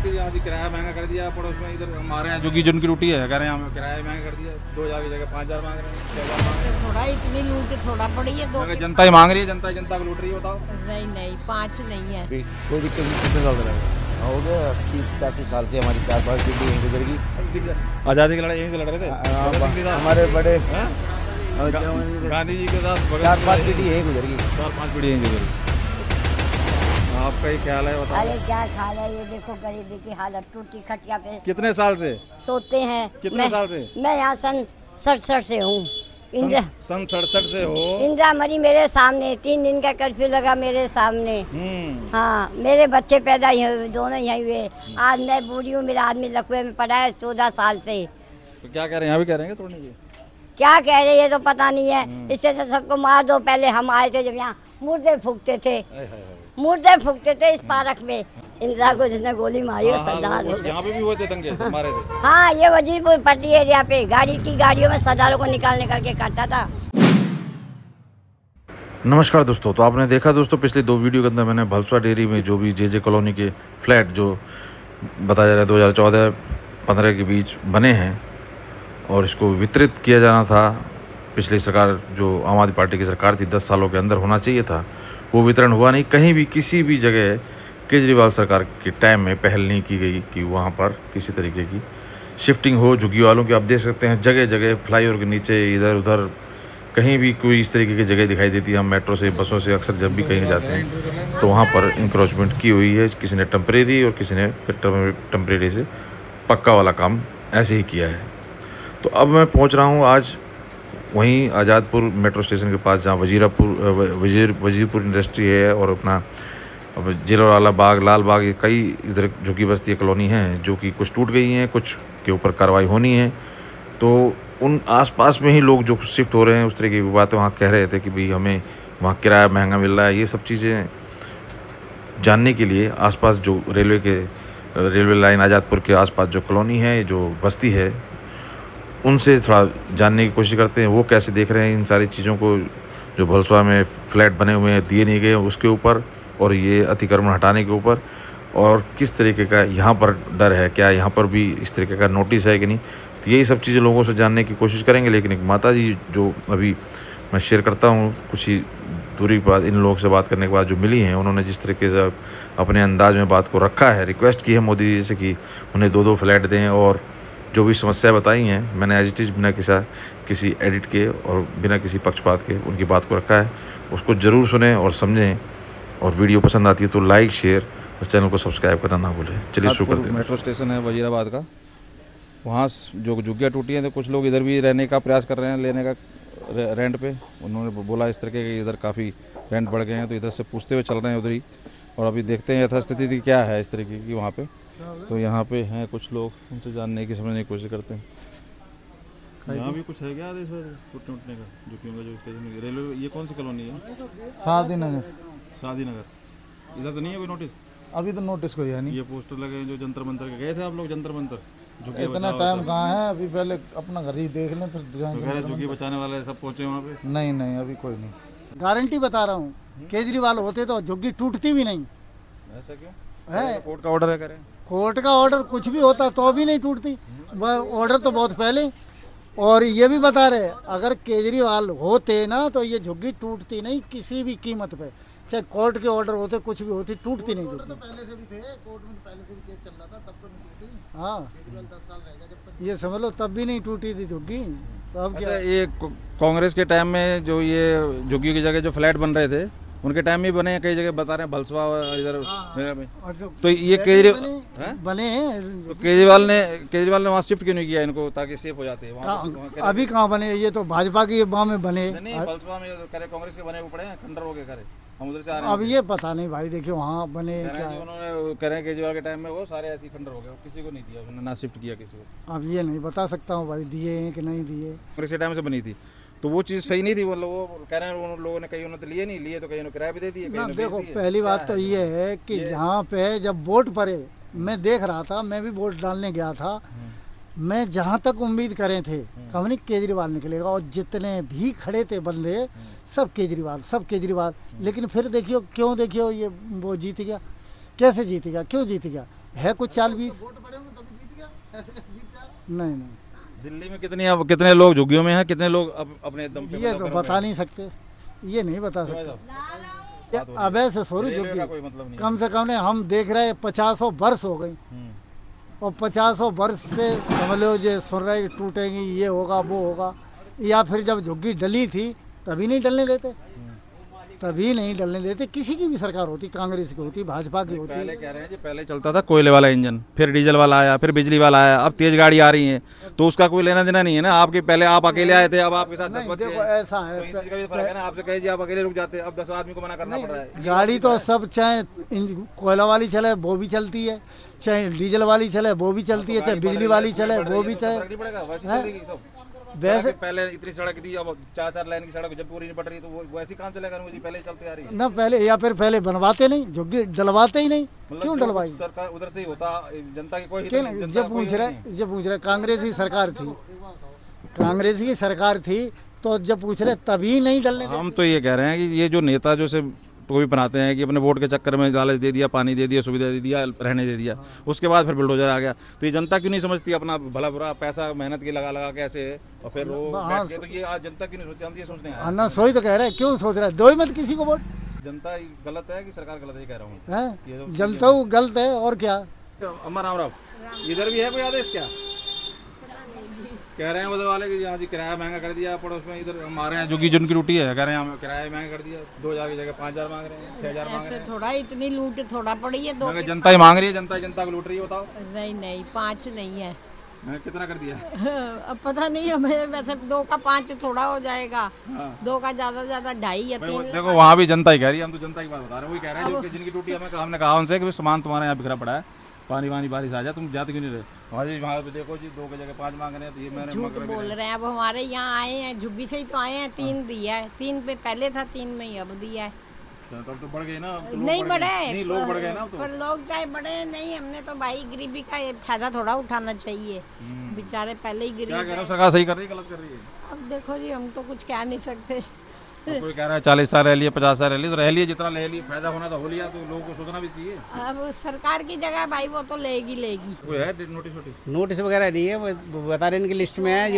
कि यहाँ की किराया महंगा कर दिया, पड़ोस में इधर हमारे यहाँ जो जिनकी ड्यूटी है कह रहे हैं हमें किराया महंगा कर दिया, 2000 की जगह 5000 मांग रहे हैं, 6000 मांग रहे हैं। थोड़ा इतनी लूट थोड़ा पड़ी है दो। जनता ही मांग रही है, जनता को लूट रही है, बताओ। नहीं 5 नहीं है। कोई दिक्कत नहीं। कितने साल रहेगा? हो गया 80-85 साल से हमारी 4-5 पीढ़ी यहीं गुजर गई। 80 आज़ादी की लड़ाई यहीं से लड़ रहे थे हमारे बड़े गांधी जी के साथ 4-5 पीढ़ी यहीं गुजर गई। 4-5 पीढ़ी यहीं गुजर गई। आपका ही ख्याल है, बताओ। अरे क्या ख्याल है, ये देखो गरीबी की हालत, टूटी खटिया पे कितने साल से सोते हैं। कितने साल से? मैं यहाँ सन 67 से हूँ। सन 67 से हो। इंदिरा मरी मेरे सामने, 3 दिन का कर्फ्यू लगा मेरे सामने। हाँ, मेरे बच्चे पैदा ही हुए, दोनों यहीं हुए। आज मैं बूढ़ी हूँ, मेरा आदमी लकवे में पड़ा है 14 साल से। तो क्या कह रहे हैं, यहाँ भी कह रहे हैं तोड़ने की? क्या कह रहे हैं ये तो पता नहीं है। इससे तो सबको मार दो। पहले हम आए थे जब यहाँ मुर्दे फूकते थे, मुर्दे फूकते थे इस पार्क में। इंदिरा को जिसने गोली मारी सरदार हो गए। यहाँ पे भी हुए थे दंगे, मारे थे। हाँ, ये वजीरपुर पट्टी एरिया पे गाड़ियों में सरदारों को निकाल के काटा था। नमस्कार दोस्तों, तो आपने देखा दोस्तों पिछले 2 वीडियो के अंदर मैंने भलसवा डेयरी में जो भी जे कॉलोनी के फ्लैट जो बताया जा रहा है 2014-15 के बीच बने हैं और इसको वितरित किया जाना था। पिछली सरकार जो आम आदमी पार्टी की सरकार थी 10 सालों के अंदर होना चाहिए था, वो वितरण हुआ नहीं। कहीं भी किसी भी जगह केजरीवाल सरकार के टाइम में पहल नहीं की गई कि वहाँ पर किसी तरीके की शिफ्टिंग हो झुग्गी वालों की। आप देख सकते हैं जगह जगह फ्लाईओवर के नीचे इधर उधर कहीं भी कोई इस तरीके की जगह दिखाई देती है। हम मेट्रो से बसों से अक्सर जब भी कहीं जाते हैं तो वहाँ पर इंक्रोचमेंट की हुई है। किसी ने टेम्परेरी और किसी ने टेम्परेरी से पक्का वाला काम ऐसे ही किया है। तो अब मैं पहुँच रहा हूँ आज वहीं आज़ादपुर मेट्रो स्टेशन के पास, जहाँ वजीरपुर इंडस्ट्री है और अपना जिलोवाला बाग, लाल बाग, ये कई इधर झुग्गी बस्ती कॉलोनी हैं जो कि कुछ टूट गई हैं, कुछ के ऊपर कार्रवाई होनी है। तो उन आसपास में ही लोग जो शिफ्ट हो रहे हैं उस तरीके की बातें वहाँ कह रहे थे कि भाई हमें वहाँ किराया महंगा मिल रहा है। ये सब चीज़ें जानने के लिए आसपास जो रेलवे लाइन आज़ादपुर के आसपास जो कॉलोनी है, जो बस्ती है, उनसे थोड़ा जानने की कोशिश करते हैं वो कैसे देख रहे हैं इन सारी चीज़ों को। जो भलसवा में फ्लैट बने हुए हैं दिए नहीं गए उसके ऊपर, और ये अतिक्रमण हटाने के ऊपर, और किस तरीके का यहाँ पर डर है, क्या यहाँ पर भी इस तरीके का नोटिस है कि नहीं। तो यही सब चीज़ें लोगों से जानने की कोशिश करेंगे। लेकिन एक माता जी जो अभी मैं शेयर करता हूँ कुछ ही दूरी पर इन लोगों से बात करने के बाद जो मिली हैं, उन्होंने जिस तरीके से अपने अंदाज में बात को रखा है, रिक्वेस्ट की है मोदी जी से कि उन्हें 2-2 फ्लैट दें, और जो भी समस्या बताई हैं मैंने एज इट इज़ बिना किसी एडिट के और बिना किसी पक्षपात के उनकी बात को रखा है। उसको ज़रूर सुनें और समझें, और वीडियो पसंद आती है तो लाइक, शेयर और चैनल को सब्सक्राइब करना ना भूलें। चलिए शुरू करते हैं। मेट्रो स्टेशन है वजीराबाद का, वहाँ जो झुग्गियाँ टूटी हैं तो कुछ लोग इधर भी रहने का प्रयास कर रहे हैं, लेने का रेंट पे। उन्होंने बोला इस तरीके के इधर काफ़ी रेंट बढ़ गए हैं, तो इधर से पूछते हुए चल रहे हैं उधर ही। और अभी देखते हैं यथास्थिति क्या है इस तरीके की वहाँ पे। तो यहाँ पे हैं कुछ लोग, उनसे जानने की समझने की कोशिश करते हैं। यहाँ भी कुछ है क्या टूटने का जो रेलवे? ये कौन सी कॉलोनी है? शादी नगर। इधर तो नहीं है कोई नोटिस? अभी तो नोटिस कोई है नहीं। ये पोस्टर लगे हैं जो जंतर मंतर के गए थे आप लोग, जंतर मंतर? इतना टाइम कहाँ है, अभी पहले अपना घर ही देख लें फिर झुग्गी बचाने वाले सब पहुंचे वहाँ पे? नहीं अभी कोई नहीं। गारंटी बता रहा हूँ, केजरीवाल होते तो झुग्गी टूटती भी नहीं। ऐसा क्यों है? कोर्ट का ऑर्डर है, करें कोर्ट का ऑर्डर कुछ भी होता तो भी नहीं टूटती। ऑर्डर तो बहुत पहले। और ये भी बता रहे अगर केजरीवाल होते ना तो ये झुग्गी टूटती नहीं किसी भी कीमत पे, चाहे कोर्ट के ऑर्डर होते कुछ भी होती, टूटती नहीं झुग्गी। पहले से भी थे कोर्ट में, पहले से भी केस चल रहा था, तब तो नहीं टूटी। हाँ, केजरीवाल 10 साल रहेगा जब तक, ये समझ लो तब भी नहीं टूटी थी झुग्गी। तो अब क्या ये कांग्रेस के टाइम में जो ये झुग्गी की जगह जो फ्लैट बन रहे थे उनके टाइम में बने हैं, कई जगह बता रहे हैं भलसवा इधर में। तो ये केजरीवाल बने हैं, तो केजरीवाल ने वहाँ शिफ्ट क्यों नहीं किया इनको ताकि सेफ हो जाते हैं? अभी कहाँ बने? ये तो भाजपा की बाह में बने। नहीं, भलसवा में करे कांग्रेस के बने हुए पड़े हैं, खंडर हो गए करे, हम उधर से आ रहे हैं। अब ये पता नहीं भाई, देखिए वहाँ बने क्या। उन्होंने कह रहे हैं केजरीवाल के टाइम में वो सारे ऐसे खंडर हो गए, किसी को नहीं दिया उन्होंने, ना शिफ्ट किया किसी को। अब ये नहीं बता सकता हूँ भाई दिए हैं कि नहीं दिए। कांग्रेस के टाइम से बनी थी तो वो चीज़ सही नहीं थी। मतलब वो कह रहे हैं उन लोगों ने, कहीं उन्होंने तो लिए नहीं लिए, तो कहीं उन्होंने किराया भी दे दिए। देखो पहली बात तो ये है कि यहाँ पे जब वोट पड़े, मैं देख रहा था, मैं भी वोट डालने गया था, मैं जहाँ तक उम्मीद करे थे कभी केजरीवाल निकलेगा, और जितने भी खड़े थे बंदे सब केजरीवाल। लेकिन फिर देखियो क्यों, देखियो ये वो जीत गया। कैसे जीत गया, क्यों जीत गया? है कुछ 40-20। नहीं नहीं, दिल्ली में कितने लोग झुग्गियों में हैं, कितने लोग अपने दम पे ये तो बता नहीं सकते, ये नहीं बता सकते। अब ऐसे सोरी झुग्गी कोई मतलब नहीं। कम से कम ने हम देख रहे 50 वर्ष हो गई, और 50 वर्ष से समझ लो जो सुन रहे टूटेंगी, ये होगा वो होगा, या फिर जब झुग्गी डली थी तभी नहीं डलने देते, तभी नहीं डलने देते। किसी की भी सरकार होती, कांग्रेस की होती, भाजपा की होती। पहले कह रहे हैं जी, पहले चलता था कोयले वाला इंजन, फिर डीजल वाला आया, फिर बिजली वाला आया, अब तेज गाड़ी आ रही है, तो उसका कोई लेना देना नहीं है ना। आपके पहले आप अकेले आए थे, अब आपके साथ 10 बच्चे देखो हैं, ऐसा है, तो इसी का भी फर्क है ना। आपसे कहे जी आप अकेले रुक जाते, अब 10 आदमी को मना करना पड़ रहा है। गाड़ी तो सब, चाहे कोयला वाली चले वो भी चलती है, चाहे डीजल वाली चले वो भी चलती है, चाहे बिजली वाली चले वो भी चले। नहीं पड़ेगा, वैसे चलेगी सब। वैसे पहले इतनी सड़क थी, अब 4-4 लाइन की सड़क जब पूरी नहीं पड़ रही, तो वो ऐसी काम चलेगा मुझे, पहले चलती आ रही है न पहले, या फिर पहले बनवाते नहीं, झुग्गी डलवाते ही नहीं, मतलब क्यों जो डलवाई? सरकार उधर से ही होता, जनता की कोई हित क्यों नहीं, नहीं? जनता जब कोई पूछ हित रहे, नहीं। जब पूछ रहे कांग्रेस की सरकार थी, कांग्रेस की सरकार थी, तो जब पूछ रहे तभी नहीं डलने देते। हम तो ये कह रहे हैं कि ये जो नेता जो से टोपी बनाते हैं कि अपने वोट के चक्कर में लालच दे दिया, पानी दे दिया, सुविधा दे दिया, रहने दे दिया, उसके बाद फिर बुलडोजर आ गया, तो ये जनता क्यों नहीं समझती अपना भला बुरा, पैसा मेहनत की लगा के ऐसे, और फिर वो हाँ, बैठ के, तो ये आज जनता क्यों नहीं सोचती? हम तो ये सोचते हैं अन्ना सोई तो कह रहे हैं, क्यों सोच रहे हैं? दो ही मत किसी को वोट जनता गलत है कि सरकार गलत है, ये कह रहा हूँ। है, जनता गलत है और क्या। अम्मा राम राम, इधर भी है कोई आदेश क्या? कह रहे हैं उधर वाले कि यहाँ जी किराया महंगा कर दिया, पड़ोस में इधर हमारे यहाँ झुग्गी जिनकी टूटी है, कह रहे हैं किराया महंगा कर दिया, 2000 की जगह 5000 मांग रहे हैं, 6000 मांग रहे हैं। थोड़ा इतनी लूट थोड़ा पड़ी है, दो जनता ही मांग रही है, जनता को लूट रही है, बताओ। नहीं 5 नहीं है। मैंने कितना कर दिया? अब पता नहीं हमें, वैसे 2 का 5 थोड़ा हो जाएगा, हाँ। 2 का ज्यादा 2.5 या 3। देखो वहाँ भी जनता ही कह रही है, हम तो जनता की बात बता रहे हैं, वही कह रहे हैं जिनकी टूटी, हमने कहा उनसे कि सामान तुम्हारे यहाँ बिखरा पड़ा है, पानी वानी बारिश आ जाए, तुम जाते क्यों नहीं रहे? वहाँ पे देखो जी 2 की जगह 5 मांग रहे हैं, तो ये मैंने झूठ बोल रहे हैं। अब हमारे यहाँ आए हैं, झुग्गी से ही तो आए हैं, 3 दिया है, 3 पे पहले था, 3 में ही अब दिया है। तब तो बढ़ गए ना, नहीं बढ़े, नहीं लोग बढ़ गए ना, तो पर लोग चाहे बढ़े नहीं, हमने तो भाई गरीबी का ये फायदा थोड़ा उठाना चाहिए, बेचारे पहले ही क्या कह गरीब रहे है। हो? सरकार सही कर रही है, गलत कर रही है? अब देखो जी, हम तो कुछ कह नहीं सकते। अब कोई कह रहा है 40 साल रह लिए, 50 साल रह लिए, तो रह लिए, जितना रह लिए, फायदा होना तो हो लिया, तो लोगों को सोचना भी चाहिए। अब सरकार की जगह भाई वो तो लेगी। कोई है नोटिस वोटिस? नोटिस वगैरह नहीं है, वो बता रहे इनकी लिस्ट में है,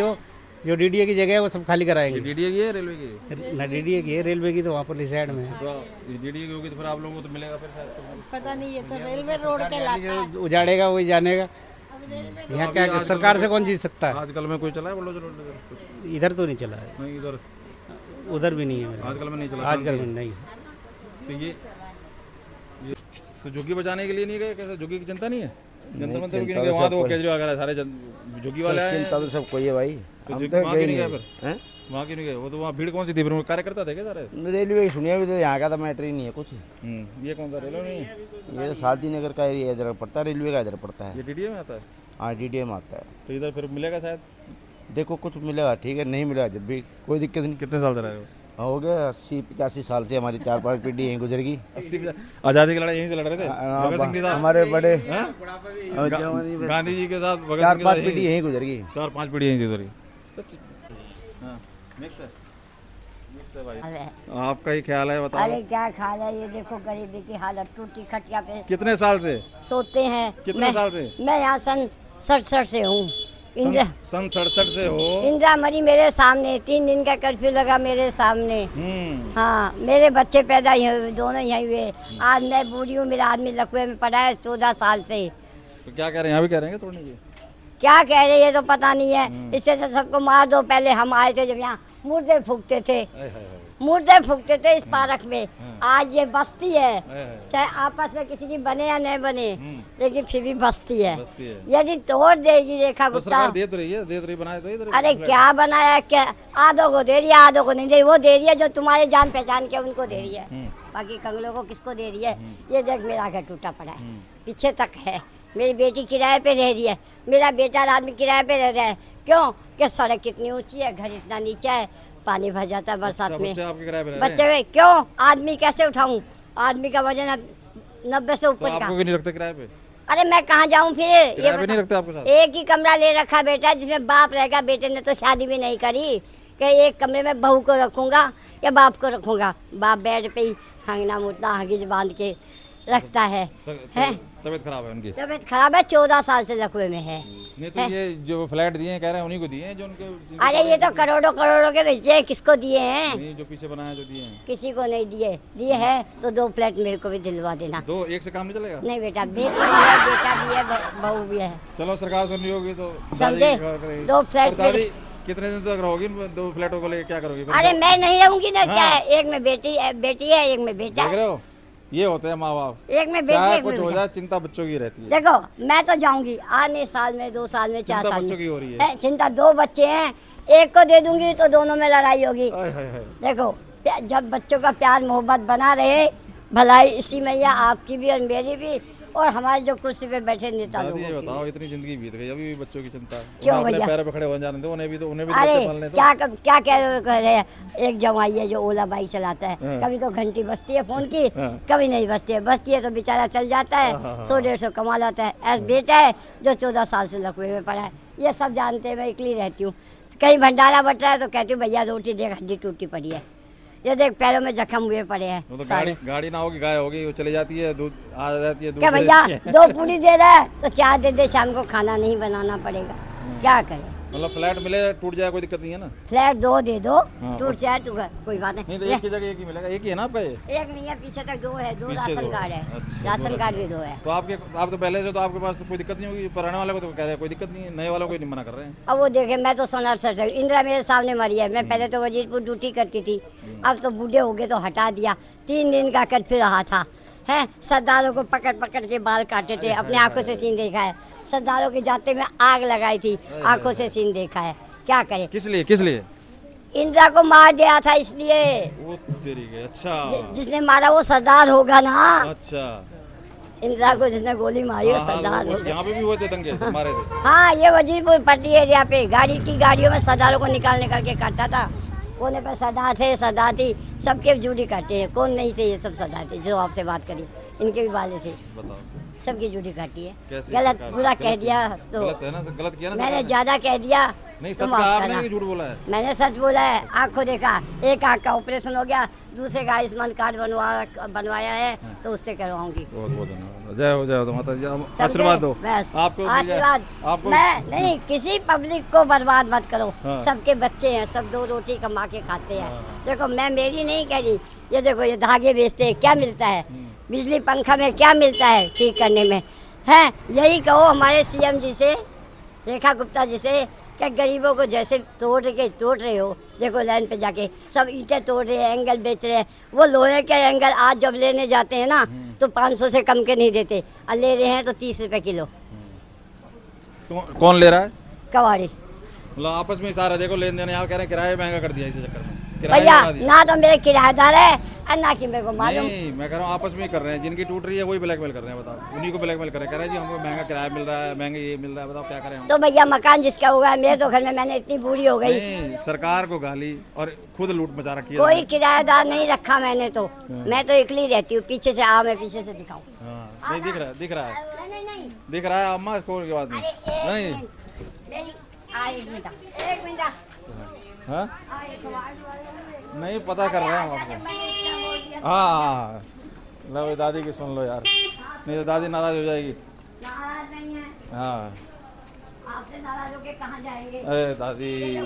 जो डीडीए की जगह है वो सब खाली कराएंगे। डीडीए की है, रेलवे की है? ना डीडीए की है, रेलवे की तो वहाँ पर साइड में है। तो डीडीए की होगी तो फिर आप लोगों को तो मिलेगा फिर शायद। पता नहीं, ये तो रेलवे रोड के इलाका है। जो उजाड़ेगा वही जानेगा। यहाँ क्या सरकार से कौन जीत सकता है? आजकल में कोई चला है बुलडोजर? इधर तो नहीं चला है, नहीं इधर उधर भी नहीं है मेरे। आजकल में नहीं चला, आजकल में नहीं। तो ये तो झुग्गी बचाने के लिए नहीं गए? कैसे झुग्गी की चिंता नहीं है? जंतर मंतर क्यों नहीं गए? वहाँ तो केजरीवाल वगैरह सारे झुग्गी वाले आए हैं, चिंता तो सब कोई है भाई, तो हम झुग्गी तो वहाँ गए क्यों नहीं गए नहीं फिर? हैं। वहाँ क्यों नहीं गए? वो तो वहाँ भीड़ कौन सी थी फिर? कार्यकर्ता थे क्या सारे? रेलवे की सुनिया भी तो यहाँ का तो मैटर ही नहीं है कुछ। ये कौन सा रेलवे नहीं है? ये तो शादी नगर का एरिया इधर पड़ता है, रेलवे का इधर पड़ता है। ये डीडीए में आता है? हाँ डीडीए में आता है। तो इधर फिर मिलेगा शायद? देखो कुछ मिलेगा, ठीक है, नहीं मिलेगा जब भी कोई दिक्कत नहीं। कितने साल से रहे हो? हो गया 80-85 साल से, हमारी 4-5 पीढ़ी यहीं गुजरेगी। 80 आज़ादी की लड़ाई यहीं से लड़ रहे थे भगत सिंह के साथ? हमारे बड़े गांधी जी के साथ भगत सिंह के 4-5 साथ पीढ़ी यहीं गुजरेगी। 4-5 पीढ़ी यहीं से उधर ही। मिक्स है भाई। अरे आपका ही ख्याल है, बताओ। अरे क्या ख्याल है, ये देखो गरीबी की हालत, टूटी खटिया पे कितने साल से सोते हैं। कितने साल से? मैं यहाँ सन 67 से हूँ। इंदिरा सन 67 से हो? इंदिरा मरी मेरे सामने, 3 दिन का कर्फ्यू लगा मेरे सामने। हाँ, मेरे बच्चे पैदा ही हुए, दोनों यहीं हुए। आज मैं बूढ़ी हूँ, मेरा आदमी लकवे में पड़ा है 14 साल से। तो क्या कह रहे हैं? यहाँ भी कह रहे हैं तोड़ने की? क्या कह रहे हैं ये तो पता नहीं है। इससे तो सबको मार दो। पहले हम आए थे जब यहाँ मुर्दे फूकते थे, मुर्दे फूकते थे इस पार्क में। आज ये बस्ती है, चाहे आपस में किसी की बने या नहीं बने, लेकिन फिर भी बस्ती है। यदि तोड़ देगी रेखा तो गुप्ता, सरकार दे तो रही है, दे तो रही, बनाए तो इधर। अरे क्या बनाया, क्या आधों को दे रही है, आधों को नहीं दे रही। वो दे रही है जो तुम्हारे जान पहचान के उनको दे रही है, बाकी कंगलों को किसको दे रही है? ये देख मेरा घर टूटा पड़ा है, पीछे तक है। मेरी बेटी किराए पे रह रही है, मेरा बेटा आदमी किराए पे रह रहा है। क्यों? कि सड़क कितनी ऊंची है, घर इतना नीचा है, पानी भर जाता है बरसात में। बच्चे क्यों? आदमी कैसे उठाऊं? आदमी का वजन 90 से ऊपर का। आपको क्यों नहीं रखते किराए पे? अरे मैं कहाँ जाऊँ फिर? किराए पे नहीं रखते आपके साथ? एक ही कमरा ले रखा बेटा, जिसमें बाप रहेगा। बेटे ने तो शादी भी नहीं करी कि एक कमरे में बहू को रखूंगा या बाप को रखूंगा। बाप बेड पे ही हंगना मुड़ना हगिज बांध के रखता है। तबीयत खराब है उनकी? तबीयत खराब है, 14 साल से लकवे में है। नहीं तो ये जो फ्लैट दिए हैं कह रहे हैं उन्हीं को दिए हैं जो उनके? अरे ये तो करोड़ों करोड़ों के बेचे हैं, किसको दिए हैं? नहीं, जो पीछे बनाया जो दिए हैं किसी को नहीं दिए। दिए है तो 2 फ्लैट मेरे को भी दिलवा देना। 2 एक से काम नहीं चलेगा? नहीं बेटा, बेटी भी है, बेटा भी है, बहू भी है। चलो सरकार सुन रही होगी तो समझे? 2 फ्लैट। दादी कितने दिन तक रहोगी 2 फ्लैटों को लेकर? क्या करोगी? अरे मैं नहीं रहूंगी ना, क्या है, एक में बेटी है, एक में बेटा। देख रहे हो, ये होते हैं माँ बाप। एक में बेटी, चाहे एक में कुछ हो बेटा। जाए चिंता बच्चों की रहती है। देखो मैं तो जाऊंगी आने साल में, 2 साल में, 4 चिंता साल बच्चों की में हो रही है। चिंता 2 बच्चे हैं, एक को दे दूंगी तो दोनों में लड़ाई होगी। हाय हाय हाय। देखो जब बच्चों का प्यार मोहब्बत बना रहे, भलाई इसी में या आपकी भी और मेरी भी और हमारे जो कुर्सी पे बैठे नेता लोग। दादी ये बताओ, इतनी जिंदगी बीत गई, अभी भी बच्चों की चिंता है? क्यों अपने भैया? पैरों पे खड़े हो जाने दो, उन्हें भी तो अरे पालने दो। क्या कह रहे हैं? एक जवाई है जो ओला बाइक चलाता है, हाँ। कभी तो घंटी बजती है फोन की, हाँ। कभी नहीं बजती है तो बेचारा चल जाता है, 100-150 कमा लाता है। ऐसा बेटा है जो 14 साल से लकवे में पड़ा है, ये सब जानते हैं। मैं अकेली रहती हूँ, कहीं भंडारा बट रहा है तो कहती हूँ भैया रोटी देख, हड्डी टूटी पड़ी है, ये देख पैरों में जख्म हुए पड़े हैं। वो तो गाड़ी ना होगी, गाय होगी, वो चली जाती है, दूध आ जाती है, दूध क्या दे भैया देती है। 2 पूरी दे रहा है तो 4 दे, शाम को खाना नहीं बनाना पड़ेगा, क्या करें? मतलब फ्लैट मिले टूट जाए कोई दिक्कत नहीं है ना? फ्लैट 2 दे दो, हाँ, टूट जाए तो कोई बात नहीं नहीं। तो एक की जगह एक ही मिलेगा। एक ही है ना आपका ये? एक नहीं है, पीछे तक 2 है, 2 पीछे राशन 2 कार्ड है। अच्छा, राशन कार्ड भी 2 है। तो आप तो पहले से तो आपके पास तो कोई दिक्कत नहीं होगी, पुराने वाले को तो कह रहे हैं कोई दिक्कत नहीं है, नए वालों को ही नहीं मना कर रहे हैं। अब वो देखे, मैं तो 67 है, इंदिरा मेरे सामने मरी है। मैं पहले तो वजीरपुर ड्यूटी करती थी, अब तो बूढ़े हो गए तो हटा दिया। 3 दिन का कट फिर रहा था, है सरदारों को पकड़ पकड़ के बाल काटे थे, अपने आंखों से सीन देखा है। सरदारों के जाते में आग लगाई थी, आंखों से सीन देखा है, क्या करे? किस लिए? इंदिरा को मार दिया था इसलिए। वो तेरी के, अच्छा। जिसने मारा वो सरदार होगा ना। अच्छा, इंदिरा को जिसने गोली मारी वो हाँ, सरदार होगा। यहाँ पे भी हुए थे दंगे, मारे थे। हाँ, ये वजीरपुर पट्टी एरिया पे गाड़ियों में सरदारों को निकाल के काटा था। कोने पे सरदार थे, सरदार थी, सबके जूड़ी काटे हैं। कौन नहीं थे? ये सब सरदार थे जो आपसे बात करी, इनके भी वाले थे, बताओ सबकी जूड़ी काटी है। कैसे? गलत सरकार- बुरा कह दिया तो गलत है ना, गलत किया ना मैंने सरकार ने। ज्यादा कह दिया नहीं, तो सच माफ कहा करना। आपने कि झूठ बोला है? मैंने सच बोला है। आँख को देखा, एक आँख का ऑपरेशन हो गया, दूसरे का आयुष्मान कार्ड बनवाया है तो उससे करवाऊंगी। बहुत बहुत धन्यवाद। जय हो तो माता जी, समझे? आशीर्वाद दो बस आपको। आशीर्वाद। आपको मैं नहीं, किसी पब्लिक को बर्बाद मत करो। हाँ। सबके बच्चे हैं, सब 2 रोटी कमा के खाते हैं। देखो मैं मेरी नहीं कह रही, ये देखो ये धागे बेचते हैं, क्या मिलता है? बिजली पंखा में क्या मिलता है ठीक करने में? है यही कहो हमारे सीएम जी से, रेखा गुप्ता जी से, क्या गरीबों को जैसे तोड़ रहे हो। देखो लाइन पे जाके सब ईंटें तोड़ रहे हैं, एंगल बेच रहे हैं। वो लोहे के एंगल आज जब लेने जाते हैं ना तो 500 से कम के नहीं देते, और ले रहे हैं तो 30 रुपए किलो। कौन ले रहा है? कवाड़ी मतलब आपस में सारा देखो लेन देन, यहाँ कह रहे हैं किराया महंगा कर दिया इसी चक्कर में, किराया भैया, बढ़ा दिया। ना तो मेरे किराएदार है और ना कि मेरे को मालूम। नहीं, मैं कह रहा हूँ आपस में ही कर रहे हैं, जिनकी टूट रही है वही ब्लैकमेल कर रहे हैं। बताओ, उन्हीं को ब्लैकमेल कर रहे हैं, कह रहे हैं जी हमको महंगा किराया मिल रहा है, महंगे ये मिल रहा है, बताओ क्या करें हम? तो भैया मकान जिसका होगा, मेरे तो घर में मैंने इतनी बूढ़ी हो गई, नहीं, सरकार को गाली और खुद लूट मचा रखी है। कोई किराएदार नहीं रखा मैंने तो। मैं तो अकेली रहती हूँ। पीछे से मैं पीछे से दिखाऊं? हाँ, नहीं दिख रहा है, दिख रहा है, नहीं दिख रहा है अम्मा, कोई की बात नहीं। नहीं, मेरी एक मिनट हाँ नहीं, पता कर रहे हैं हम आपको। हाँ, लो दादी की सुन लो यार, नहीं तो दादी नाराज हो जाएगी। नाराज नहीं है, हाँ, आपसे नाराज होके कहाँ जाएंगे? अरे दादी, ये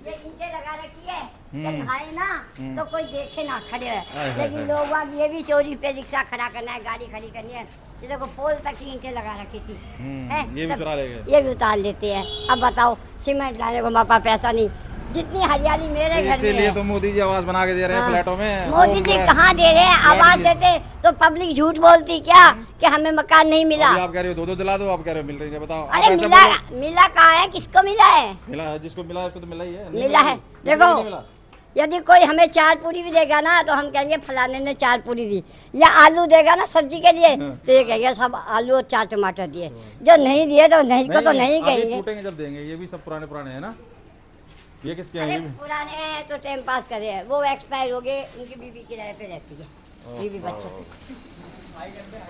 ईंटें लगा रखी है, जब खाए ना तो कोई देखे ना, खड़े है। लेकिन लोग बाग ये भी चोरी पे रिक्शा खड़ा करना है, गाड़ी खड़ी करनी है। ये देखो पोल तक की ईंटें लगा रखी थी, है ये भी चुरा ले गए। ये भी उतार लेते हैं। अब बताओ, सीमेंट लाने को हमारे पास पैसा नहीं, जितनी हरियाली मेरे घर में इसीलिए है। तो मोदी जी आवाज बना के दे रहे हैं फ्लैटों में। मोदी जी कहाँ दे रहे हैं आवाज? देते तो पब्लिक झूठ बोलती क्या कि हमें मकान नहीं मिला? आप कह रहे हो 2-2 दिला दो, आप कह रहे हो मिल रही है, बताओ। आप अरे ऐसे मिला, बोलो। मिला कहाँ है? किसको मिला है? मिला है, जिसको मिला है उसको तो मिला ही है। नहीं मिला है। नहीं देखो, मिला। यदि कोई हमें 4 पूरी भी देगा ना तो हम कहेंगे फलाने ने 4 पूरी दी। या आलू देगा ना सब्जी के लिए तो ये कहेंगे सब आलू और 4 टमाटर दिए। जो नहीं दिए तो नहीं को तो नहीं आगे कहेंगे। टूटेंगे जब देंगे। ये भी सब पुराने पुराने हैं ना, ये किसके हैं? अरे ये भी पुराने हैं तो टाइम पास करे हैं, वो एक्सपायर हो गए, उनकी बीवी किराए पे रहती है, बीवी बच्चे।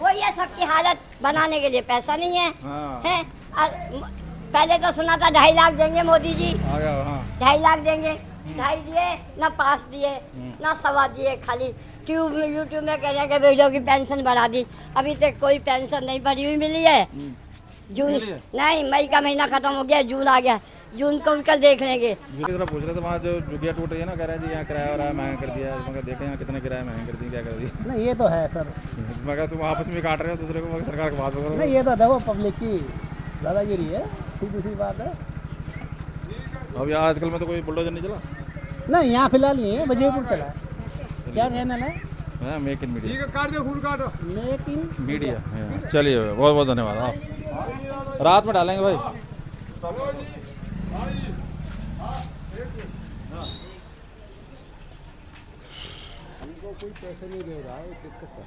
वो ये सबकी हालत बनाने के लिए पैसा नहीं है, हाँ। है? और पहले तो सुना था 2.5 लाख देंगे मोदी जी, आ गया। हाँ, 2.5 लाख देंगे। 2.5 दिए ना 5 दिए ना 1.25 दिए, खाली यूट्यूब में कह रहे हैं कि बेटों की पेंशन बढ़ा दी। अभी तक कोई पेंशन नहीं बढ़ी हुई मिली है। जून नहीं, मई का महीना खत्म हो गया, जून आ गया, जून को कल देख लेंगे। पूछ रहे थे वहाँ जो झुग्गियाँ टूट रही है ना, कह रहे हैं जी यहाँ किराया हो रहा है, महंगा कर दिया। मैं देखें यहाँ कितने किराया महंगा कर दिया, क्या कर दिया। नहीं ये तो है सर। मैं तुम आपस में काट रहे हो दूसरे को, सरकार की बात करो। नहीं ये तो देखो पब्लिक की दादागिरी है, सीधी सी बात है। अब यहाँ आजकल में तो कोई बुलडोजर नहीं चला। नहीं यहाँ फिलहाल नहीं है, वजीरपुर चला है। क्या चैनल है? Make in media. Make in media. चलिए बहुत बहुत धन्यवाद। आप रात में डालेंगे भाई। कोई पैसे नहीं दे रहा है, दिक्कत है।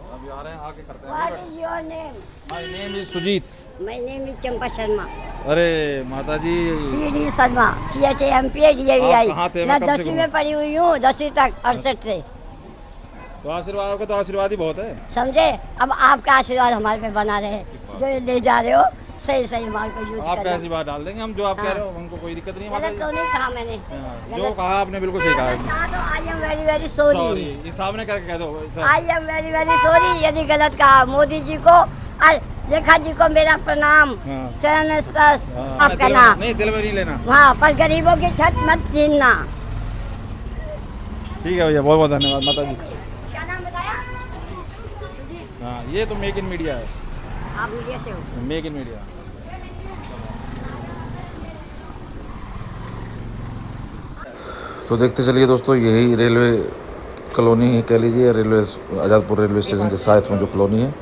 अभी आ रहे हैं, आके करते हैं। What is your name? My name is Sujit. My name is चंपा शर्मा। अरे माता जी, CD शर्मा, CHAMPADAVI। कहाँ थे? मैं 10वीं में पढ़ी हुई हूँ, 10वीं तक 68 से। तो आशीर्वाद, आपका तो आशीर्वाद ही बहुत है। समझे? अब आपका आशीर्वाद हमारे पे बना रहे, जो ये ले जा रहे हो सही सही माल को यूज आपका आशीर्वाद डाल देंगे हम, जो आप कह रहे हो हमको कोई दिक्कत नहीं है। गलत तो नहीं कहा मैंने। जो कहा आपने बिल्कुल सही कहा। तो I am very very sorry. ये सामने करके कह दो। I am very very sorry यदि गलत कहा। मोदी जी को और रेखा जी को मेरा प्रणाम। चरण स्पर्श आपका नाम नहीं, दिल में नहीं लेना। हाँ, पर गरीबों की छत मत छीनना। ठीक है भैया, बहुत बहुत धन्यवाद माता जी। क्या नाम बताया? हाँ, ये तो मेक इन मीडिया है। आप मीडिया से हो? Make in media. तो देखते चलिए दोस्तों, यही रेलवे कॉलोनी कह लीजिए, रेलवे आज़ादपुर रेलवे स्टेशन के साथ में जो कॉलोनी है।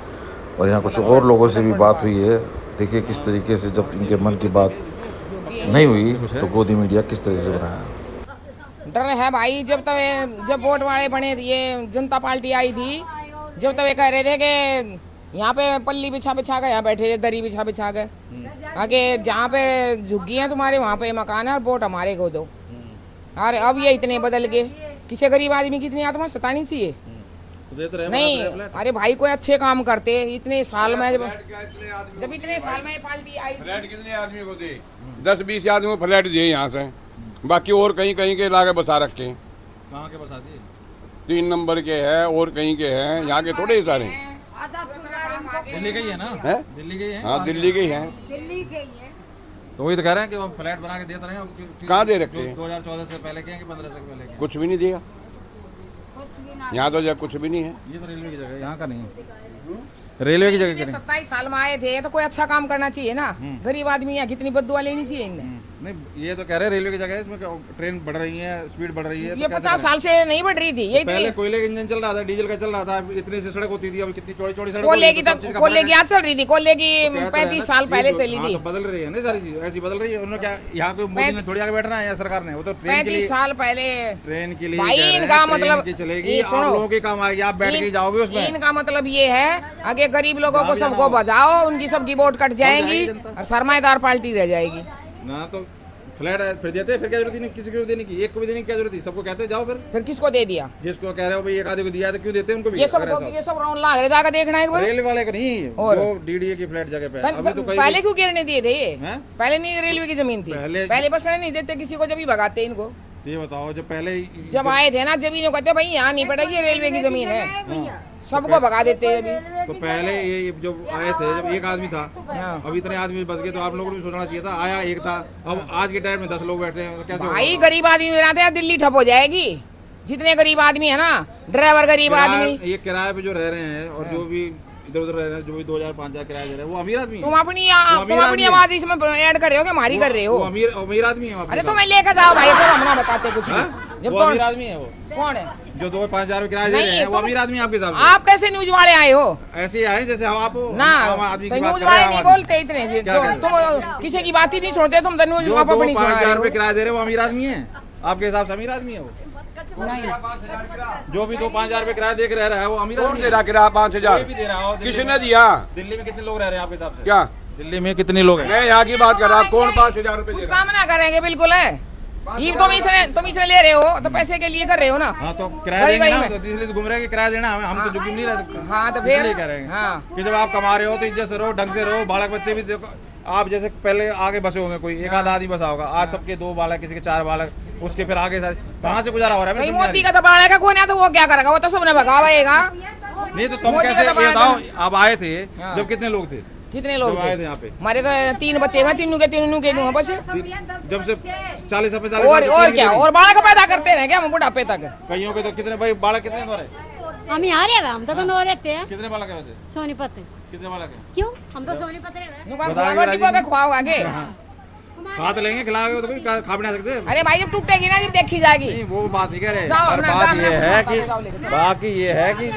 और यहाँ कुछ और लोगों से भी बात हुई है। देखिए किस तरीके से, जब इनके मन की बात नहीं हुई तो गोदी मीडिया किस तरीके से बनाया। डर है भाई। जब वोट वाले बने, ये जनता पार्टी आई थी, जब तक ये कह रहे थे कि यहाँ पे पल्ली बिछा बिछा के यहाँ बैठे, दरी बिछा बिछा के आगे जहाँ पे झुग्गी है तुम्हारे वहाँ पे मकान है और वोट हमारे को दो। अरे अब ये इतने बदल गए। किसी गरीब आदमी की इतनी आत्मा सतानी चाहिए। नहीं, अरे भाई कोई अच्छे काम करते इतने साल में, जब इतने साल में पार्टी आई। फ्लैट कितने आदमी को दे? 10-20 आदमी को फ्लैट दिए यहाँ से, बाकी और कहीं कहीं के लाके बसा रखे। कहाँ के बसा दिए? 3 नंबर के है और कहीं के हैं, यहाँ के थोड़े सारे। दिल्ली के ही है ना? है? दिल्ली के ही है। हाँ दिल्ली के ही है। तो वही तो कह रहे हैं कि हम फ्लैट बना के देते रहे हैं। कहाँ दे रखे? 2014 से पहले के कि 15 से पहले के? कुछ भी नहीं दिया यहाँ तो, जब कुछ भी नहीं है। ये तो रेलवे की जगह, यहाँ का नहीं है। रेलवे की जगह 27 साल में आए थे तो कोई अच्छा काम करना चाहिए ना। गरीब आदमी यहाँ कितनी बद्दुआ लेनी चाहिए इन्हें। नहीं, ये तो कह रहे हैं रेलवे की जगह है, इसमें ट्रेन बढ़ रही है, स्पीड बढ़ रही है। ये 50 साल से नहीं बढ़ रही थी। ये पहले कोयले का इंजन चल रहा था, डीजल का चल रहा था, इतनी सी सड़क होती थी, अब कितनी चौड़ी चौड़ी सड़क। कोयले की आज चल रही थी, कोयले की 35 साल पहले चली थी। बदल रही है ना सारी चीज, ऐसी बदल रही है। उन्होंने क्या यहाँ पे मोदी ने थोड़ी आगे बैठना है या सरकार ने? वो तो 35 साल पहले ट्रेन के लिए भाई इनका मतलब चलेगी, आप लोगों के काम आएगी, आप बैठ के जाओगे उसमें। इनका मतलब ये है आगे गरीब लोगों को सबको बजाओ, उनकी सबकी वोट कट जाएंगी और सरमाएदार पार्टी रह जाएगी ना। तो फ्लैट फिर देते, फिर क्या जरूरत नहीं किसी को देने की, एक को भी देने की क्या जरूरत थी? सबको कहते जाओ। फिर किसको दे दिया? जिसको कह रहे हो भाई एक आदमी को दिया तो क्यों देते उनको भी? ये सब राउंड लाग रहे, जाकर देखना है। रेलवे वाले को नहीं, जो डीडीए की फ्लैट जगह पे अभी तो पहले क्यों गिरने दिए थे? ये पहले नहीं रेलवे की जमीन थी, पहले बस नहीं देते किसी को, जब ही भगाते इनको। ये बताओ, जब आए थे ना, जब इन्हों कहते भाई यहाँ नहीं पड़ेगी, रेलवे की जमीन है, सबको भगा देते हैं अभी। तो पहले ये जब आए थे, जब एक आदमी था, अब इतने आदमी बस गए, तो आप लोगों को भी सोचना चाहिए था। आया एक था, अब आज के टाइम में 10 लोग बैठे हैं, तो कैसे भाई गरीब आदमी रहते हैं, दिल्ली ठप हो जाएगी। जितने गरीब आदमी है ना, ड्राइवर गरीब आदमी, ये किराए पे जो रह रहे हैं और जो भी इधर उधर रह रहे हैं, जो भी 2000-5000 किराया दे रहे हैं, वो अमीर आदमी है। तुम अपनी आवाज इसमें ऐड कर रहे हो कि हमारी कर रहे हो? अमीर आदमी है। अरे तो मैं लेकर जाओ भाई, सब हम ना बताते कुछ। जब अमीर आदमी है वो कौन है? जो 2-5,000 किराया दे रहे हैं, वो अमीर आदमी आपके साथ। आप कैसे न्यूज वाले आए हो? ऐसे ही आए जैसे आप हो ना, तो न्यूज वाले नहीं बोलते इतने। तुम किसी की बात ही नहीं सुनते, तुम तो न्यूज आप अपनी 5,000 रुपए किराया दे रहे हो, वो अमीर आदमी है आपके हिसाब से? अमीर आदमी है वो? जो भी 2-5,000 रुपए किराया दे के रह रहा है, वो अमीर आदमी दे रहा किराया 5,000 दे रहा हो? किसने दिया? दिल्ली में कितने लोग रह रहे हैं आपके हिसाब से? क्या दिल्ली में कितने लोग हैं? मैं यहाँ की बात कर रहा हूँ, कौन 5,000 रुपए दे रहा? काम ना करेंगे बिल्कुल है। ये तुम इसने ले रहे हो तो पैसे के लिए कर रहे हो ना। हाँ तो किराया देंगे ना, तो इसलिए घूम रहे हैं कि किराया देना हमें, हम तो झुग्गी में नहीं रह सकते। हाँ तो फिर कह रहे हैं हाँ कि जब आप कमा रहे हो तो इज्जत से रहो, ढंग से रहो। बालक बच्चे भी देखो, आप जैसे पहले आगे बसे होंगे, कोई एक आधा आदमी बसा होगा, आज सबके 2 बालक, किसी के 4 बालक, उसके फिर आगे कहाँ से गुजारा हो रहा है? मोदी का तो बाड़ा कोई ना, तो वो क्या करेगा, वो तो सबने भगावेगा। नहीं तो तुम कैसे बताओ, आप आए थे जब कितने लोग थे? कितने लोग आए थे यहाँ पे? हमारे तो 3 बच्चे हैं, तीनों के बस जब से 40 से 45 और क्या, और बालक पैदा करते रहे क्या हम बुढ़ापे तक? कईयों के तो कितने भाई बालक कितने तुम्हारे? हम यहाँ रहे, हम तो कहीं रहते हैं। कितने बालक है वैसे? सोनीपत। कितने बालक है? क्यों, हम तो सोनीपत रहे। खा तो लेंगे, खिलाओगे तो कोई खा भी नहीं सकते। अरे भाई जब टूटेगी ना, जब देखी जाएगी। नहीं वो बात नहीं कह रहे, पर बात ये है कि बाकी ये है कि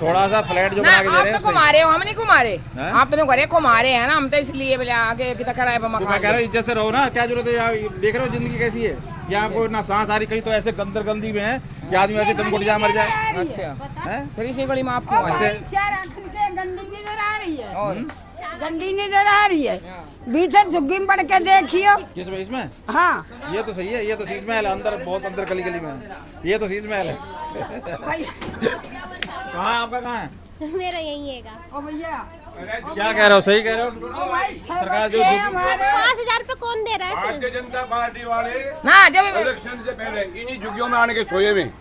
थोड़ा सा फ्लैट जो बना के दे रहे हैं। घुमा रहे हो, हम नहीं घुमा रहे, आप तो घरे घुमा रहे हैं ना, हम तो इसलिए बोले आगे कितना किराए पर मकान। मैं कह रहा हूँ इज्जत से रहो ना, क्या जरूरत है? देख रहे हो जिंदगी कैसी है, यहाँ को ना सांस आ रही, कहीं तो ऐसे गंदी में है कि आदमी ऐसे दम घुट जाए, मर जाए। अच्छा फिर इसी गली में आपको गंदगी नजर आ रही है, और गंदी नजर आ रही है। भीतर झुग्गी में पड़ के देखियो। किसमें? इसमें? हाँ ये तो सही है, ये तो शीश महल है, अंदर बहुत अंदर गली में है, ये तो शीश महल है। कहाँ आपका, कहाँ है? मेरा यही है। ओ भैया क्या कह रहे हो? सही कह रहे हो। सरकार जो 5,000 रुपए कौन दे रहा है? भारतीय जनता पार्टी वाले ना जब इलेक्शन से पहले इन्हीं झुग्गियों में आने के सोए में,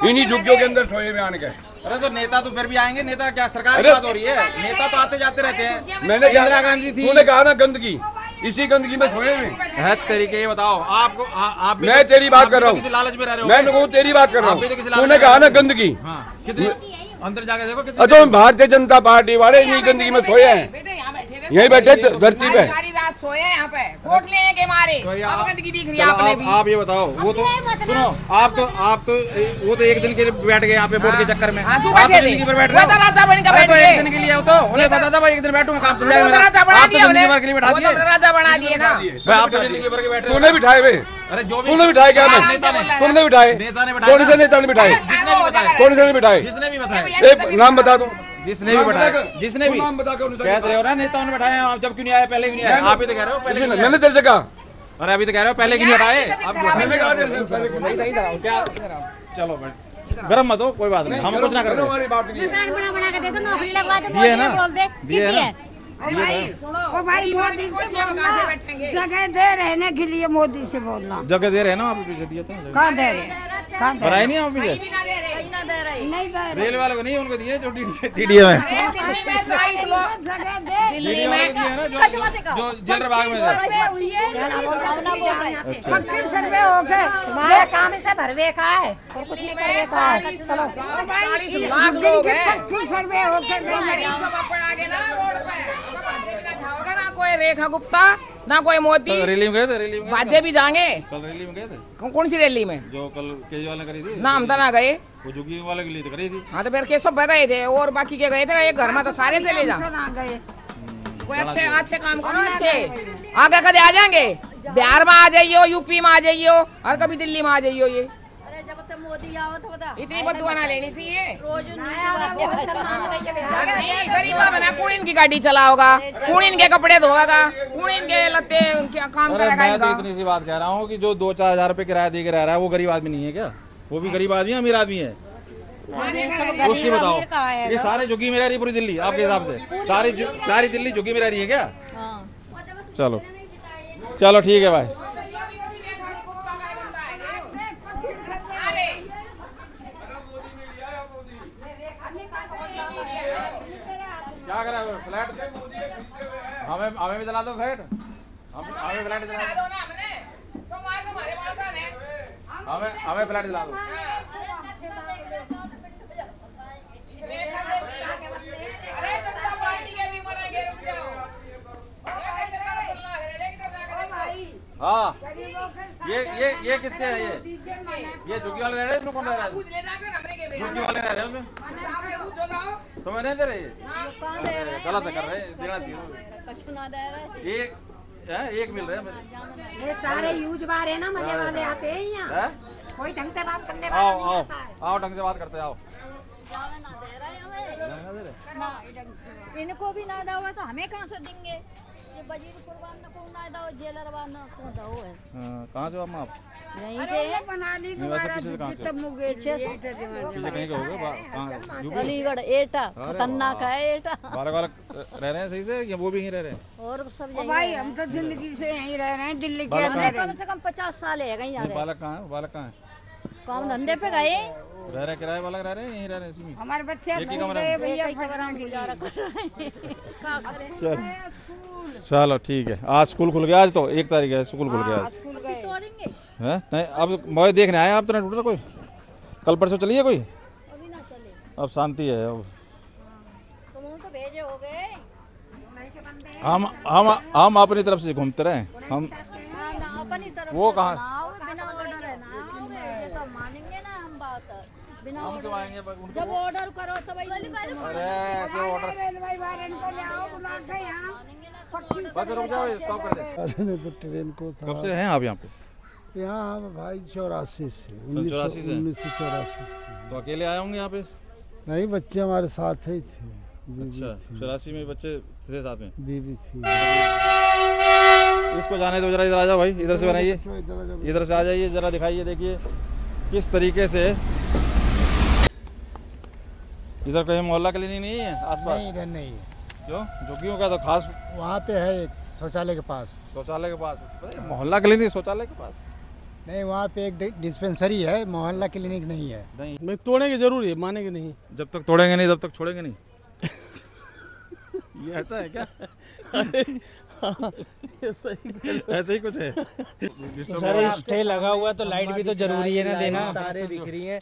इन्हीं झुग्गियों के अंदर सोए में आने के। अरे तो नेता तो फिर भी आएंगे, नेता क्या सरकार की बात हो रही है? नेता तो आते जाते रहते हैं। मैंने इंदिरा गांधी थी, तूने कहा ना गंदगी, इसी गंदगी में सोए में है तरीके। ये बताओ आपको, आप मैं तेरी बात कर रहा हूँ, किसी लालच में रह रहे हो? मैं तेरी बात कर रहा हूँ, तूने कहा ना गंदगी। कितने अंदर जाके देखो कितने। अच्छा भारतीय जनता पार्टी वाले इन्हीं गंदगी में सोए हैं, यहीं बैठे धरती पे सारी रात सोए यहाँ पे वोट लेने के मारे। अब गंदगी दिख रही है आपने भी। आप ये बताओ, वो तो सुनो, आप तो वो तो एक दिन के लिए बैठ गए यहाँ पे वोट के चक्कर में। आप जिंदगी भर बैठ रहे हो, तो एक दिन के लिए हो तो उन्हें बता था भाई एक दिन बैठूंगा, काम चल जाएगा। आप तो जिंदगी भर के लिए बैठा दिए, राजा बना दिए ना। आप तो जिंदगी भर के बैठ रहे हो। तूने बिठाए वे? अरे जो तूने बिठाए क्या? तुमने बिठाए? नेता ने बिठाया। कौन से नेता ने बिठाए? कौन से ने बिठाए? जिसने भी बताया, एक नाम बता दो। जिसने भी बैठाया, जिसने भी नाम बता के कह रहे हो ना नेताओं ने बैठाए, आप जब क्यों नहीं आए? पहले क्यों नहीं आए? आप ही तो कह रहे हो पहले। मैंने तेरे से कहा, अरे अभी तो कह रहे हो पहले क्यों नहीं हटाए? मैंने कहा क्या? चलो गरम मत हो, कोई बात नहीं, हम कुछ ना कर रहे। बना के दे दो, नौकरी लगवा दो। दिए ना, दिए ना। ओ भाई मोदी से बोलना, जगह दे रहने के लिए मोदी से बोलना। जगह दे रहे हैं ना, आप पीछे दिए थे। कहाँ दे रहे? कहाँ दे बनाए नहीं आप पीछे? नहीं दे रहे। रेल वालों को नहीं, उनको दिए जो डीडीए में। जगह दे दिल्ली वालों को दिए ना, जो जेल बाग में थे। पक्की सर्वे हो गए, हमारा काम से भरवे का है, और कुछ नहीं करवे का है। चलो 40 लाख लोग हैं। पक्की सर्वे हो ना कोई रेखा गुप्ता, ना कोई मोदी। रैली में गए थे, रैली में बाजे भी जाएंगे। कल रैली में गए थे। कौन सी रैली में? जो कल केजरीवाल ने करी थी ना, हम तो ना गए। वो झुग्गी वाले के लिए तो करी थी। हाँ तो फिर के सब गए थे, और बाकी के गए थे? एक घर में तो सारे चले जा। कोई अच्छे काम करो, अच्छे आगे कदे आ जाएंगे। बिहार में आ जाइयो, यूपी में आ जाइयो, और कभी दिल्ली में आ जाइयो। ये जब तक मोदी आओ तो बता, इतनी बदुआ ना लेनी चाहिए। रोज गरीब बना कौन इनकी गाड़ी चलाओगा, कौन इनके कपड़े धोएगा, कौन इनके लत्ते क्या काम करेगा? मैं तो इतनी सी बात कह रहा हूँ कि जो 2-4 हजार रुपए किराया दे के रह रहा है, वो गरीब आदमी नहीं है क्या? वो भी गरीब आदमी है, अमीर आदमी है? उसकी बताओ। ये सारे झुग्गी में रह रही पूरी दिल्ली आपके हिसाब से? सारी दिल्ली झुग्गी में रह रही है क्या? चलो चलो ठीक है भाई। क्या करा फ्लैट? हमें भी दिला दो फ्लैट, हमें फ्लैट दिला दो, हमें फ्लैट दिला दो। हाँ ये किसके है? ये झुग्गी वाले रह रहे हैं, इसमें कौन रह रहा है? झुग्गी वाले रह रहे हैं उसमें, तुम्हें नहीं दे रहे? गलत कर रहे, देना चाहिए। एक मिल रहे हैं। ये सारे यूज वाले ना, मजे वाले आते हैं यहाँ, कोई ढंग से बात करने वाला आओ नहीं आओ आता है। आओ ढंग से बात करते आओ। इनको भी ना दे तो हमें कहाँ से देंगे? कहाँ से हो आप? यहीं के बना ली वैसे पीछे से कहाँ से? पीछे कहीं के हो गए? अलीगढ़ एटा खतरनाक है एटा। बालक वालक रह रहे हैं सही से या वो भी यहीं रह रहे हैं? और सब भाई हम तो जिंदगी से यहीं रह रहे हैं, दिल्ली के बालक अंदर। कम से कम 50 साल है कहीं जा रहे। बालक कहाँ है? बालक कहाँ है? काम धंधे पे गए रह रहे किराए वाला रह रहे हैं यहीं रह रहे हैं इसी में? हमारे बच्चे एक ही कमरे में? भैया गुजारा कर रहे हैं। चल चलो ठीक है। आज स्कूल खुल गया, आज तो 1 तारीख है, स्कूल खुल गया आज। स्कूल गए तोड़ेंगे हैं? नहीं अब मौज देखने आए आप तो नहीं टूट रहा कोई? कल परसों चलिए कोई? अभी ना चले। अब शांति है अब। तुम तो भेजे हो गए हम अपनी तरफ से घूमते रहे हम। अपनी तरफ वो से कहाँ? ना आओगे, बिना ऑर्डर है ना आओगे, ये तो मानेंगे ना हम बात। बिना हम ऑर्डर क्यों आएंगे? जब ऑर्डर करो तो भाई अरे ऐसे ऑर्डर रेलवे वाले को ले आओ बुला के यहाँ बस रुक जाओ, स्टॉप कर दे। अरे तो ट्रेन को था कब से हैं आप यहाँ पे? यहाँ भाई 84 से 84 से? 1984 से। तो अकेले आए होंगे यहाँ पे? नहीं, बच्चे हमारे साथ ही थे। अच्छा, 84 में बच्चे थे साथ में? बीवी थी। इसको जाने दो जरा, इधर आ जाओ भाई, इधर से बनाइए, इधर से आ जाइए जरा, दिखाइए देखिए किस तरीके से। इधर कहीं मोहल्ला क्लिनिक नहीं है आसपास? नहीं, इधर नहीं है। क्यों? झुग्गियों का तो खास वहाँ पे है एक शौचालय के पास। शौचालय के पास? मोहल्ला क्लिनिक शौचालय के पास नहीं, वहाँ पे एक डिस्पेंसरी है, मोहल्ला क्लिनिक नहीं है। नहीं, मैं तोड़ेंगे जरूर, ये मानेंगे नहीं। जब तक तोड़ेंगे नहीं तब तक छोड़ेंगे नहीं। ये ऐसा है क्या? ऐसा ही कुछ है। सर स्टे लगा हुआ तो लाइट भी तो जरूरी है ना देना। तारे दिख रही हैं,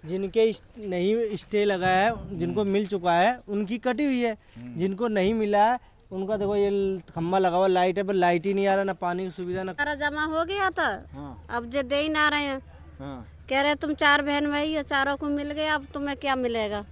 जिनके नहीं स्टे लगा है, जिनको मिल चुका है उनकी कटी हुई है, जिनको नहीं मिला है उनका देखो ये खम्भा लगा हुआ लाइट है, पर लाइट ही नहीं आ रहा, ना पानी की सुविधा ना। सारा जमा हो गया था। अब जो दे ही ना रहे हैं, कह रहे तुम 4 बहन भाई हो, चारों को मिल गया, अब तुम्हें क्या मिलेगा।